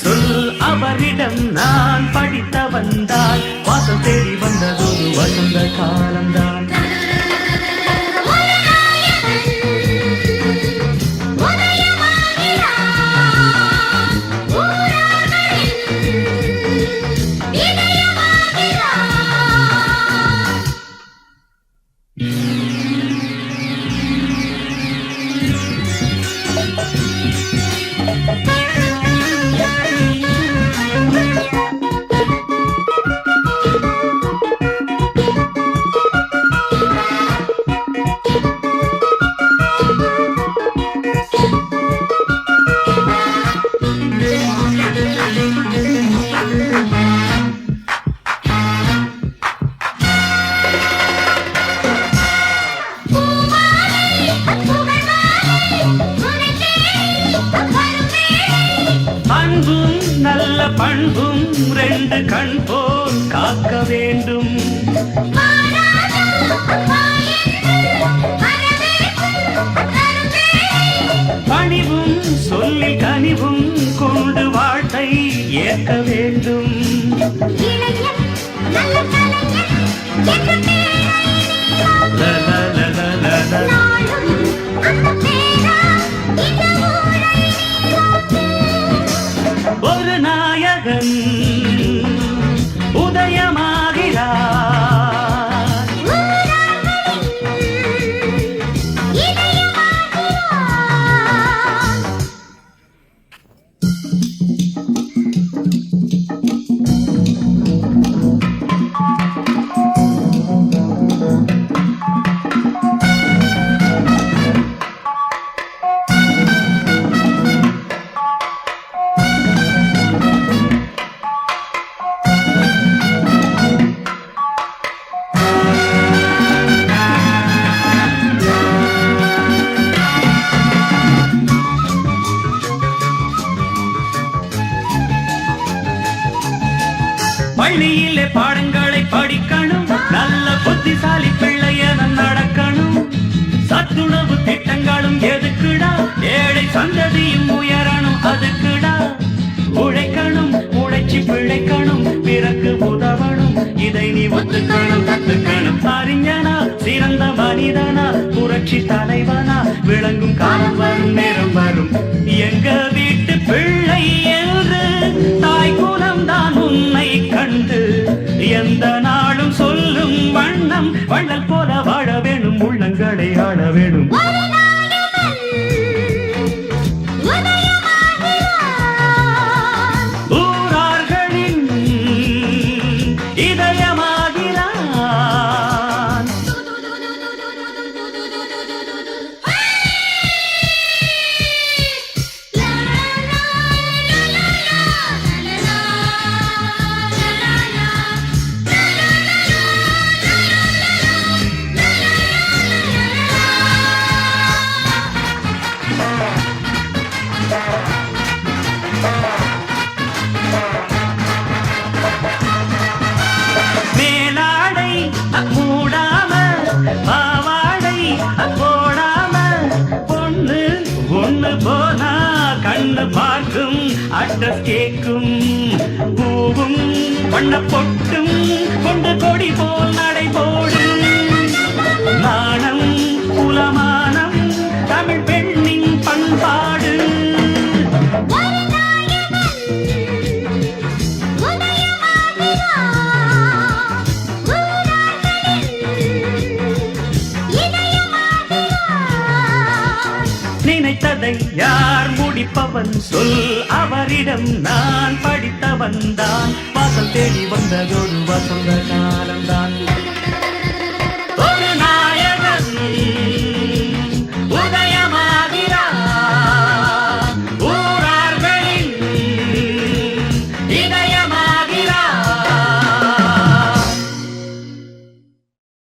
சொல் அவரிடம் நான் படித்த வந்தால் வாசல் தேடி வந்ததொரு வசந்த காலம்தான். நல்ல பண்பும் ரெண்டு கண் போல் காக்க வேண்டும். பணிவும் சொல்லில் கனிவும் கொண்டு வாழ்த்தை ஏற்க வேண்டும். ஒரு நாயகன் உதயமாகிறார். பள்ளியிலே பாடங்களை படிக்கணும். நல்ல புத்திசாலி பிள்ளையன நடக்கணும். சத்துணவு திட்டங்களும் எதுக்குடா? ஏழை சந்ததியும் உயரணும். அதுக்குடா உழைக்கணும். உழைச்சி பிழைக்கணும். பிறகு உதவணும். இதை நீ ஒத்துக்கணும், கத்துக்கணும். அறிஞனா சிறந்த மனிதனா புரட்சி தலைவனா விளங்கும் காலம் வரும், நேரம் வரும். எங்க வீட்டு பிள்ளை என்று தாய் குலம் தான் உன்னை கண்டு எந்த நாளும் சொல்லும் வண்ணம் வள்ளல் போல வாழ வேணும். உள்ளங்களை ஆள வேணும். ஊரார்களின் இதயமாகிறான். மேலாடை மூடாம பாவாடை போடாம பொண்ணு ஒண்ணு போனா கண்ணு பார்க்கும், அட்ரஸ் கேட்கும். பூவும் வண்ண பொட்டும் கொண்டு கொடி போல் நடை போடு. நாணம் குலமானம் தமிழ் பெண்ணின் பண்பாடு. நினைத்ததை யார் முடிப்பவன் சொல் அவரிடம் நான் படித்தவன் தான். வாசல் தேடி வந்ததொரு வசந்த காலம்தான்.